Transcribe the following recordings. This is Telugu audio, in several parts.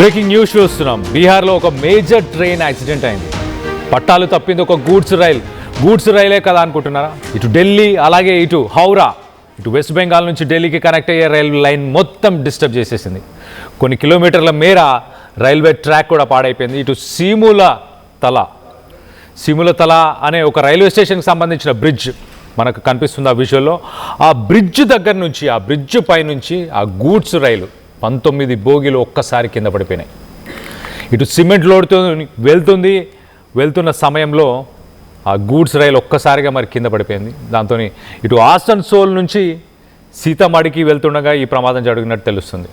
బ్రేకింగ్ న్యూస్ చూస్తున్నాం. బీహార్లో ఒక మేజర్ ట్రైన్ యాక్సిడెంట్ అయింది. పట్టాలు తప్పింది ఒక గూడ్స్ రైలే కదా అనుకుంటున్నారా? ఇటు ఢిల్లీ అలాగే ఇటు హౌరా, ఇటు వెస్ట్ బెంగాల్ నుంచి ఢిల్లీకి కనెక్ట్ అయ్యే రైల్వే లైన్ మొత్తం డిస్టర్బ్ చేసేసింది. కొన్ని కిలోమీటర్ల మేర రైల్వే ట్రాక్ కూడా పాడైపోయింది. ఇటు సీముల తల అనే ఒక రైల్వే స్టేషన్కి సంబంధించిన బ్రిడ్జ్ మనకు కనిపిస్తుంది ఆ విజువల్లో. ఆ బ్రిడ్జ్ దగ్గర నుంచి, ఆ బ్రిడ్జ్ పైనుంచి ఆ గూడ్స్ రైలు 19 బోగీలు ఒక్కసారి కింద పడిపోయినాయి. ఇటు సిమెంట్ లోడ్తో వెళ్తున్న సమయంలో ఆ గూడ్స్ రైలు ఒక్కసారిగా మరి కింద పడిపోయింది. దాంతో ఇటు ఆసన్సోల్ నుంచి సీతామఢీకి వెళ్తుండగా ఈ ప్రమాదం జరిగినట్టు తెలుస్తుంది.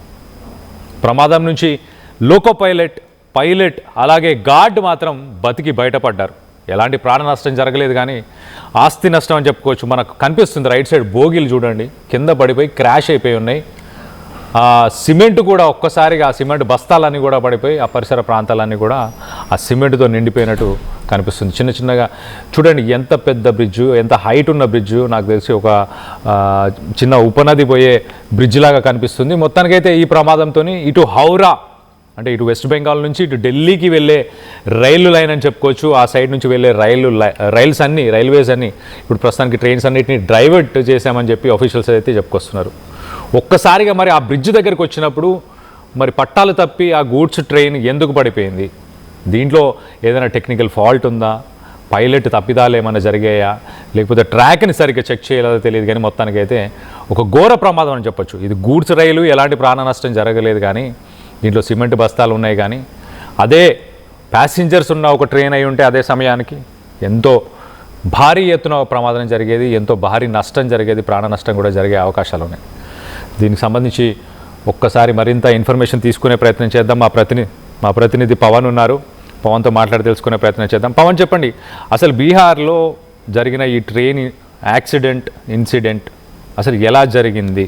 ప్రమాదం నుంచి లోకో పైలట్ అలాగే గార్డ్ మాత్రం బతికి బయటపడ్డారు. ఎలాంటి ప్రాణ నష్టం జరగలేదు, కానీ ఆస్తి నష్టం అని చెప్పుకోవచ్చు. మనకు కనిపిస్తుంది రైట్ సైడ్ బోగీలు చూడండి కింద పడిపోయి క్రాష్ అయిపోయి ఉన్నాయి. ఆ సిమెంట్ కూడా ఒక్కసారిగా ఆ సిమెంట్ బస్తాలన్నీ కూడా పడిపోయి ఆ పరిసర ప్రాంతాలన్నీ కూడా ఆ సిమెంట్తో నిండిపోయినట్టు కనిపిస్తుంది. చిన్నగా చూడండి ఎంత పెద్ద బ్రిడ్జు, ఎంత హైట్ ఉన్న బ్రిడ్జు. నాకు తెలిసి ఒక చిన్న ఉపనది పోయే బ్రిడ్జ్ లాగా కనిపిస్తుంది. మొత్తానికైతే ఈ ప్రమాదంతో ఇటు హౌరా అంటే ఇటు వెస్ట్ బెంగాల్ నుంచి ఇటు ఢిల్లీకి వెళ్ళే రైలు లైన్ అని చెప్పుకోవచ్చు. ఆ సైడ్ నుంచి వెళ్ళే రైల్వేస్ అన్నీ ఇప్పుడు ప్రస్తుతానికి ట్రైన్స్ అన్నిటిని డైవర్ట్ చేశామని చెప్పి ఆఫీషియల్స్ అయితే చెప్పుకొస్తున్నారు. ఒక్కసారిగా మరి ఆ బ్రిడ్జ్ దగ్గరికి వచ్చినప్పుడు మరి పట్టాలు తప్పి ఆ గూడ్స్ ట్రైన్ ఎందుకు పడిపోయింది? దీంట్లో ఏదైనా టెక్నికల్ ఫాల్ట్ ఉందా? పైలట్ తప్పిదాలు ఏమైనా జరిగాయా? లేకపోతే ట్రాక్ని సరిగ్గా చెక్ చేయలేదో తెలియదు, కానీ మొత్తానికైతే ఒక ఘోర ప్రమాదం అని చెప్పొచ్చు. ఇది గూడ్స్ రైలు, ఎలాంటి ప్రాణ నష్టం జరగలేదు, కానీ దీంట్లో సిమెంట్ బస్తాలు ఉన్నాయి. కానీ అదే ప్యాసింజర్స్ ఉన్న ఒక ట్రైన్ అయి ఉంటే అదే సమయానికి ఎంతో భారీ ఎత్తున ప్రమాదం జరిగేది, ఎంతో భారీ నష్టం జరిగేది, ప్రాణ నష్టం కూడా జరిగే అవకాశాలు ఉన్నాయి. దీనికి సంబంధించి ఒక్కసారి మరింత ఇన్ఫర్మేషన్ తీసుకునే ప్రయత్నం చేద్దాం. మా ప్రతినిధి పవన్ ఉన్నారు. పవన్తో మాట్లాడి తెలుసుకునే ప్రయత్నం చేద్దాం. పవన్, చెప్పండి, అసలు బీహార్లో జరిగిన ఈ ట్రైన్ ఇన్సిడెంట్ అసలు ఎలా జరిగింది?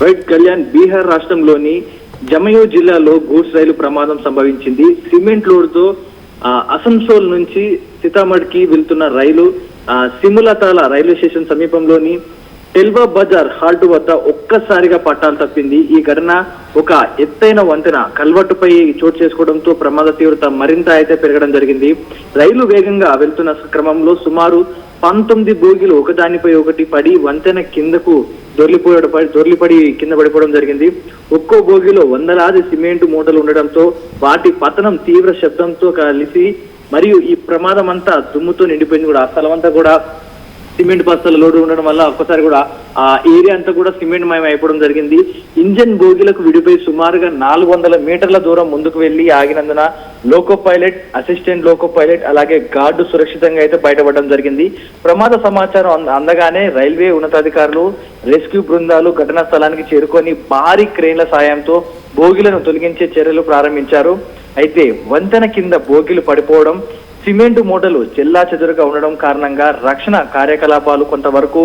రైట్ కళ్యాణ్, బీహార్ రాష్ట్రంలోని జమయో జిల్లాలో గూడ్స్ రైలు ప్రమాదం సంభవించింది. సిమెంట్ లోడ్తో అసన్సోల్ నుంచి సీతామఢీకి వెళ్తున్న రైలు సిములతాల రైల్వే స్టేషన్ సమీపంలోని టెల్వా బజార్ హాల్ట్ వద్ద ఒక్కసారిగా పట్టాలు తప్పింది. ఈ ఘటన ఒక ఎత్తైన వంతెన కల్వట్టుపై చోటు చేసుకోవడంతో ప్రమాద తీవ్రత మరింత అయితే పెరగడం జరిగింది. రైలు వేగంగా వెళ్తున్న క్రమంలో సుమారు 19 బోగీలు ఒకదానిపై ఒకటి పడి వంతెన కిందకు దొర్లిపడి కింద పడిపోవడం జరిగింది. ఒక్కో బోగీలో వందలాది సిమెంట్ మూటలు ఉండడంతో వాటి పతనం తీవ్ర శబ్దంతో కలిసి మరియు ఈ ప్రమాదం అంతా దుమ్ముతో నిండిపోయింది. కూడా ఆ స్థలం అంతా కూడా సిమెంట్ బస్తాల లోడు ఉండడం వల్ల ఒక్కసారి కూడా ఆ ఏరియా అంతా కూడా సిమెంట్ మయం అయిపోవడం జరిగింది. ఇంజన్ బోగీలకు విడిపోయి సుమారుగా 400 మీటర్ల దూరం ముందుకు వెళ్లి ఆగినందున loco pilot, assistant loco pilot అలాగే గార్డు సురక్షితంగా అయితే బయటపడడం జరిగింది. ప్రమాద సమాచారం అందగానే రైల్వే ఉన్నతాధికారులు, రెస్క్యూ బృందాలు ఘటనా స్థలానికి చేరుకొని భారీ క్రేన్ల సాయంతో బోగీలను తొలగించే చర్యలు ప్రారంభించారు. అయితే వంతెన కింద బోగీలు పడిపోవడం, సిమెంటు మూటలు చెల్లాచెదురుగా ఉండడం కారణంగా రక్షణ కార్యకలాపాలు కొంతవరకు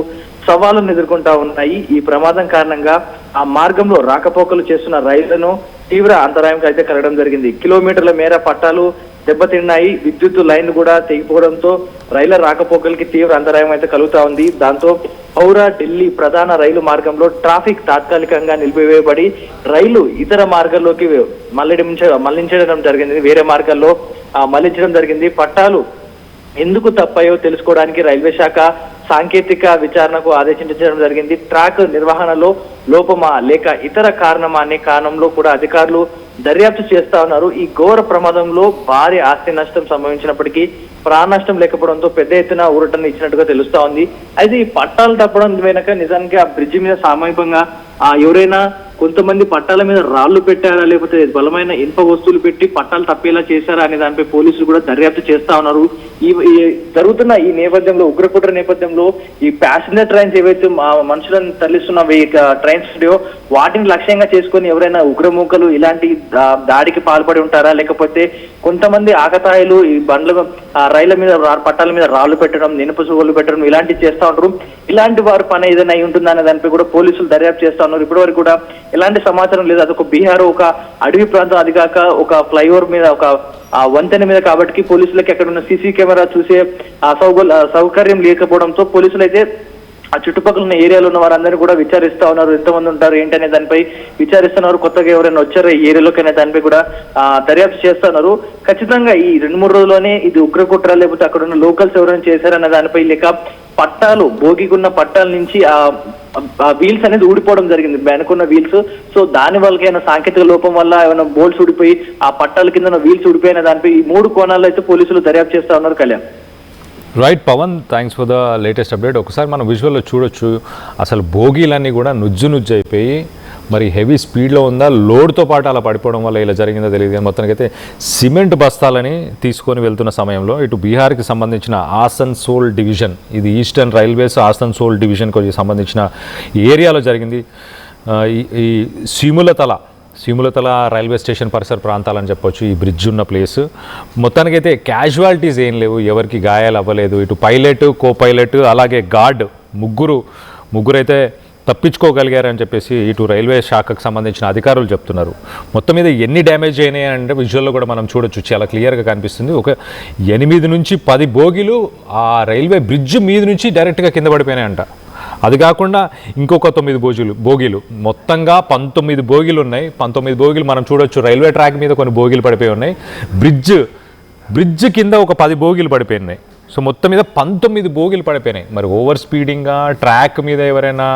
సవాళ్లను ఎదుర్కొంటా ఉన్నాయి. ఈ ప్రమాదం కారణంగా ఆ మార్గంలో రాకపోకలు చేస్తున్న రైళ్లను తీవ్ర అంతరాయం అయితే కలగడం జరిగింది. కిలోమీటర్ల మేర పట్టాలు దెబ్బతిన్నాయి. విద్యుత్ లైన్ కూడా తెగిపోవడంతో రైళ్ల రాకపోకలకి తీవ్ర అంతరాయం అయితే కలుగుతా ఉంది. దాంతో హౌరా ఢిల్లీ ప్రధాన రైలు మార్గంలో ట్రాఫిక్ తాత్కాలికంగా నిలిపివేయబడి రైలు ఇతర మార్గాల్లోకి మళ్లించడం జరిగింది. వేరే మార్గాల్లో మళ్లించడం జరిగింది. పట్టాలు ఎందుకు తప్పాయో తెలుసుకోవడానికి రైల్వే శాఖ సాంకేతిక విచారణకు ఆదేశించడం జరిగింది. ట్రాక్ నిర్వహణలో లోపమా లేక ఇతర కారణమా అనే కారణంలో కూడా అధికారులు దర్యాప్తు చేస్తా ఉన్నారు. ఈ ఘోర ప్రమాదంలో భారీ ఆస్తి నష్టం సంభవించినప్పటికీ ప్రాణ నష్టం లేకపోవడంతో పెద్ద ఎత్తున ఊరటను ఇచ్చినట్టుగా తెలుస్తా ఉంది. అయితే ఈ పట్టాలు తప్పడం వెనక నిజానికి ఆ బ్రిడ్జి మీద సమీపంగా ఎవరైనా కొంతమంది పట్టాల మీద రాళ్లు పెట్టారా, లేకపోతే బలమైన ఇనుప వస్తువులు పెట్టి పట్టాలు తప్పేలా చేశారా అనే దానిపై పోలీసులు కూడా దర్యాప్తు చేస్తా ఉన్నారు. ఈ జరుగుతున్న ఈ నేపథ్యంలో, ఉగ్రకుట్ర నేపథ్యంలో ఈ ప్యాసింజర్ ట్రైన్స్ ఏవైతే మనుషులను తరలిస్తున్న ట్రైన్స్ వాటిని లక్ష్యంగా చేసుకొని ఎవరైనా ఉగ్రమూకలు ఇలాంటి దాడికి పాల్పడి ఉంటారా, లేకపోతే కొంతమంది ఆకతాయిలు ఈ రైళ్ల మీద పట్టాల మీద రాళ్లు పెట్టడం, ఇనుప సువ్వలు పెట్టడం ఇలాంటివి చేస్తా ఉంటారు. ఇలాంటి వారి పని ఏదైనా అయి ఉంటుందా అనే దానిపై కూడా పోలీసులు దర్యాప్తు చేస్తా ఉన్నారు. ఇప్పటివరకు కూడా ఎలాంటి సమాచారం లేదు. అదొక బీహార్ ఒక అడవి ప్రాంతం, అది కాక ఒక ఫ్లైఓవర్ మీద ఒక వంతెన మీద కాబట్టి పోలీసులకి అక్కడ ఉన్న సీసీ కెమెరా చూసే సౌకర్యం లేకపోవడంతో పోలీసులు అయితే ఆ చుట్టుపక్కల ఉన్న ఏరియాలో ఉన్న వారందరినీ కూడా విచారిస్తా ఉన్నారు. ఎంతమంది ఉంటారు ఏంటి అనే దానిపై విచారిస్తున్నారు. కొత్తగా ఎవరైనా వచ్చారో ఈ ఏరియాలోకి అనే దానిపై కూడా దర్యాప్తు చేస్తున్నారు. ఖచ్చితంగా ఈ 2-3 రోజుల్లోనే ఇది ఉగ్రకుట్ర లేకపోతే అక్కడ ఉన్న లోకల్స్ ఎవరైనా చేశారన్న దానిపై లేక పట్టాలు భోగికున్న పట్టాల నుంచి ఆ వీల్స్ అనేది ఊడిపోవడం జరిగింది, వెనుకున్న వీల్స్. సో దాని వల్ల సాంకేతిక లోపం వల్ల ఏమైనా బోల్ట్స్ ఊడిపోయి ఆ పట్టాల కింద వీల్స్ ఊడిపోయిన దానిపై ఈ 3 కోణాల్లో అయితే పోలీసులు దర్యాప్తు చేస్తా ఉన్నారు. Kalyan. Right Pawan, thanks for the latest update. ఒకసారి మనం విజువల్లో చూడొచ్చు, అసలు బోగీలన్నీ కూడా నుజ్జు అయిపోయి మరి హెవీ స్పీడ్లో ఉందా, లోడ్తో పాటు అలా పడిపోవడం వల్ల ఇలా జరిగిందో తెలియదు. కానీ మొత్తానికైతే సిమెంట్ బస్తాలని తీసుకొని వెళ్తున్న సమయంలో ఇటు బీహార్కి సంబంధించిన ఆసన్సోల్ డివిజన్, ఇది ఈస్టర్న్ రైల్వేస్ ఆసన్సోల్ డివిజన్కి సంబంధించిన ఏరియాలో జరిగింది. ఈ సీములతల రైల్వే స్టేషన్ పరిసర ప్రాంతాలని చెప్పొచ్చు ఈ బ్రిడ్జ్ ఉన్న ప్లేస్. మొత్తానికైతే క్యాజువాలిటీస్ ఏం లేవు, ఎవరికి గాయాలు అవ్వలేదు. ఇటు పైలట్, కో పైలట్ అలాగే గార్డ్ ముగ్గురైతే తప్పించుకోగలిగారని చెప్పేసి ఇటు రైల్వే శాఖకు సంబంధించిన అధికారులు చెప్తున్నారు. మొత్తం మీద ఎన్ని డ్యామేజ్ అయినాయి అంటే విజువల్లో కూడా మనం చూడొచ్చు, చాలా క్లియర్గా కనిపిస్తుంది. ఒక 8 నుంచి 10 బోగీలు ఆ రైల్వే బ్రిడ్జ్ మీద నుంచి డైరెక్ట్గా కింద పడిపోయినాయంట. అది కాకుండా ఇంకొక 9 బోగీలు, మొత్తంగా 19 బోగీలు ఉన్నాయి. 19 బోగీలు మనం చూడొచ్చు. రైల్వే ట్రాక్ మీద కొన్ని బోగీలు పడిపోయి ఉన్నాయి, బ్రిడ్జ్ కింద ఒక 10 బోగీలు పడిపోయినాయి. సో మొత్తం మీద 19 బోగీలు పడిపోయినాయి. మరి ఓవర్ స్పీడింగ్గా ట్రాక్ మీద ఎవరైనా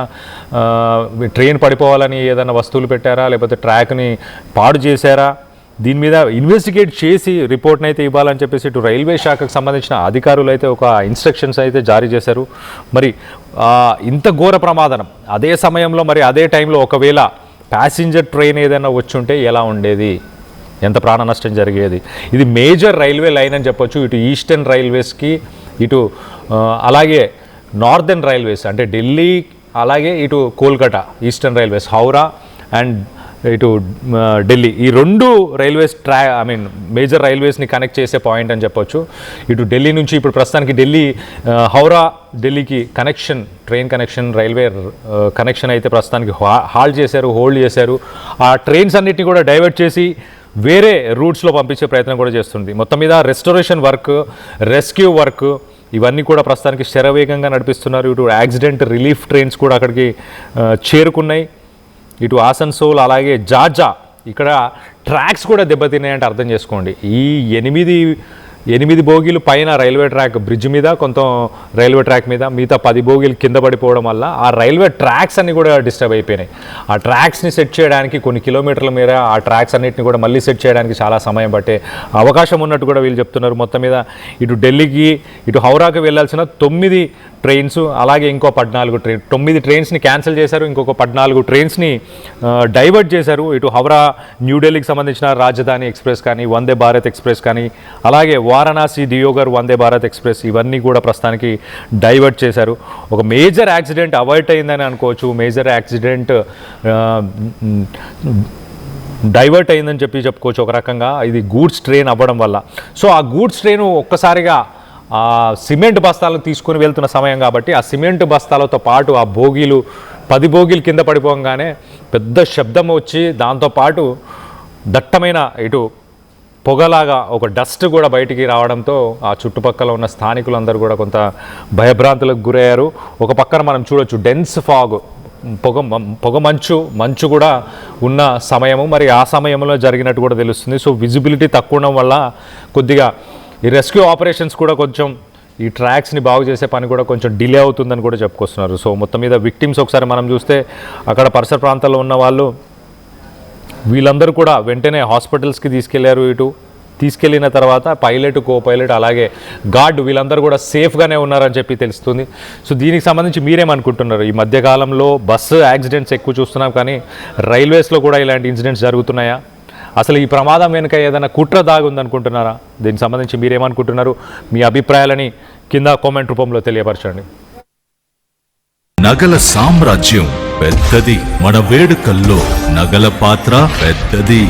ట్రైన్ పడిపోవాలని ఏదైనా వస్తువులు పెట్టారా, లేకపోతే ట్రాక్ని పాడు చేశారా, దీని మీద ఇన్వెస్టిగేట్ చేసి రిపోర్ట్ని అయితే ఇవ్వాలని చెప్పేసి ఇటు రైల్వే శాఖకు సంబంధించిన అధికారులు అయితే ఒక ఇన్స్ట్రక్షన్స్ అయితే జారీ చేశారు. మరి ఇంత ఘోర ప్రమాదం అదే సమయంలో మరి అదే టైంలో ఒకవేళ ప్యాసింజర్ ట్రైన్ ఏదైనా వచ్చుంటే ఎలా ఉండేది, ఎంత ప్రాణ నష్టం జరిగేది. ఇది మేజర్ రైల్వే లైన్ అని చెప్పొచ్చు. ఇటు ఈస్టర్న్ రైల్వేస్కి, ఇటు అలాగే నార్దర్న్ రైల్వేస్ అంటే ఢిల్లీ, అలాగే ఇటు Kolkata eastern railways, Howrah and ఇటు ఢిల్లీ, ఈ 2 రైల్వేస్ మేజర్ రైల్వేస్ని కనెక్ట్ చేసే పాయింట్ అని చెప్పొచ్చు. ఇటు ఢిల్లీ నుంచి ఇప్పుడు ప్రస్తుతానికి హౌరా ఢిల్లీకి ట్రైన్ కనెక్షన్, రైల్వే కనెక్షన్ అయితే ప్రస్తుతానికి హోల్డ్ చేశారు. ఆ ట్రైన్స్ అన్నిటిని కూడా డైవర్ట్ చేసి వేరే రూట్స్లో పంపించే ప్రయత్నం కూడా చేస్తుంది. మొత్తం మీద రెస్టోరేషన్ వర్క్, రెస్క్యూ వర్క్ ఇవన్నీ కూడా ప్రస్తుతానికి శరవేగంగా నడిపిస్తున్నారు. ఇటు యాక్సిడెంట్ రిలీఫ్ ట్రైన్స్ కూడా అక్కడికి చేరుకున్నాయి. ఇటు ఆసన్సోల్ అలాగే జార్జా, ఇక్కడ ట్రాక్స్ కూడా దెబ్బతిన్నాయంటే అర్థం చేసుకోండి. ఈ 8 బోగీలు పైన రైల్వే ట్రాక్ బ్రిడ్జ్ మీద, కొంత రైల్వే ట్రాక్ మీద, మిగతా 10 బోగీలు కింద పడిపోవడం వల్ల ఆ రైల్వే ట్రాక్స్ అన్ని కూడా డిస్టర్బ్ అయిపోయినాయి. ఆ ట్రాక్స్ని సెట్ చేయడానికి కొన్ని కిలోమీటర్ల మేర ఆ ట్రాక్స్ అన్నిటిని కూడా మళ్ళీ సెట్ చేయడానికి చాలా సమయం పట్టే అవకాశం ఉన్నట్టు కూడా వీళ్ళు చెప్తున్నారు. మొత్తం మీద ఇటు ఢిల్లీకి, ఇటు హౌరాకి వెళ్ళాల్సిన 9 ట్రైన్స్, అలాగే ఇంకో 9 ట్రైన్స్ని క్యాన్సిల్ చేశారు, ఇంకొక 14 ట్రైన్స్ని డైవర్ట్ చేశారు. ఇటు హౌరా న్యూఢిల్లీకి సంబంధించిన రాజధాని ఎక్స్ప్రెస్ కానీ, వందే భారత్ ఎక్స్ప్రెస్ కానీ, అలాగే వారణాసి దియోగర్ వందే భారత్ ఎక్స్ప్రెస్ ఇవన్నీ కూడా ప్రస్తుతానికి డైవర్ట్ చేశారు. ఒక మేజర్ యాక్సిడెంట్ అవాయిడ్ అయిందని అనుకోవచ్చు. మేజర్ యాక్సిడెంట్ డైవర్ట్ అయిందని చెప్పుకోవచ్చు ఒక రకంగా, ఇది గూడ్స్ ట్రైన్ అవ్వడం వల్ల. సో ఆ గూడ్స్ ట్రైన్ ఒక్కసారిగా ఆ సిమెంట్ బస్తాలను తీసుకొని వెళ్తున్న సమయం కాబట్టి ఆ సిమెంట్ బస్తాలతో పాటు ఆ 10 బోగీలు కింద పడిపోగానే పెద్ద శబ్దం వచ్చి దాంతోపాటు దట్టమైన ఇటు పొగలాగా ఒక డస్ట్ కూడా బయటికి రావడంతో ఆ చుట్టుపక్కల ఉన్న స్థానికులందరూ కూడా కొంత భయభ్రాంతులకు గురయ్యారు. ఒక పక్కన మనం చూడొచ్చు డెన్స్ ఫాగ్, పొగ మంచు కూడా ఉన్న సమయము. మరి ఆ సమయంలో జరిగినట్టు కూడా తెలుస్తుంది. సో విజిబిలిటీ తక్కువ ఉండడం వల్ల కొద్దిగా ఈ రెస్క్యూ ఆపరేషన్స్ కూడా కొంచెం, ఈ ట్రాక్స్ని బాగు చేసే పని కూడా కొంచెం డిలే అవుతుందని కూడా చెప్పుకొస్తున్నారు. సో మొత్తం మీద విక్టిమ్స్ ఒకసారి మనం చూస్తే అక్కడ పరిసర ప్రాంతాల్లో ఉన్న వాళ్ళు వీళ్ళందరూ కూడా వెంటనే హాస్పిటల్స్కి తీసుకెళ్లారు. ఇటు తీసుకెళ్లిన తర్వాత పైలట్, కో పైలట్ అలాగే గార్డ్ వీళ్ళందరూ కూడా సేఫ్గానే ఉన్నారని చెప్పి తెలుస్తుంది. సో దీనికి సంబంధించి మీరేమనుకుంటున్నారు? ఈ మధ్యకాలంలో బస్సు యాక్సిడెంట్స్ ఎక్కువ చూస్తున్నాం, కానీ రైల్వేస్లో కూడా ఇలాంటి ఇన్సిడెంట్స్ జరుగుతున్నాయా? అసలు ఈ ప్రమాదం వెనుక ఏదైనా కుట్ర దాగుందనుకుంటున్నారా? దీనికి సంబంధించి మీరేమనుకుంటున్నారు? మీ అభిప్రాయాలని కింద కామెంట్ రూపంలో తెలియపరచండి. నగల సామ్రాజ్యం పెద్దది, మన వేడుకల్లో నగల పాత్ర పెద్దది.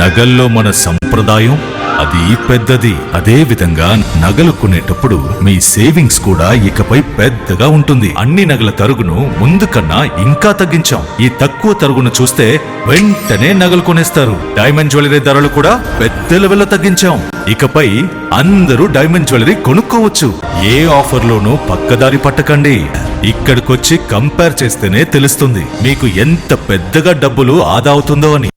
నగల్లో మన సంప్రదాయం అది పెద్దది. అదే విధంగా నగలు కొనేటప్పుడు మీ సేవింగ్స్ కూడా ఇకపై పెద్దగా ఉంటుంది. అన్ని నగల తరుగును ముందు కన్నా ఇంకా తగ్గించాం. ఈ తక్కువ తరుగును చూస్తే వెంటనే నగలు కొనేస్తారు. డైమండ్ జ్యువెలరీ ధరలు కూడా పెద్ద లెవెల్లో తగ్గించాం. ఇకపై అందరూ డైమండ్ జ్యువెలరీ కొనుక్కోవచ్చు. ఏ ఆఫర్లోనూ పక్కదారి పట్టకండి. ఇక్కడికొచ్చి కంపేర్ చేస్తేనే తెలుస్తుంది మీకు ఎంత పెద్దగా డబ్బులు ఆదా అవుతుందో అని.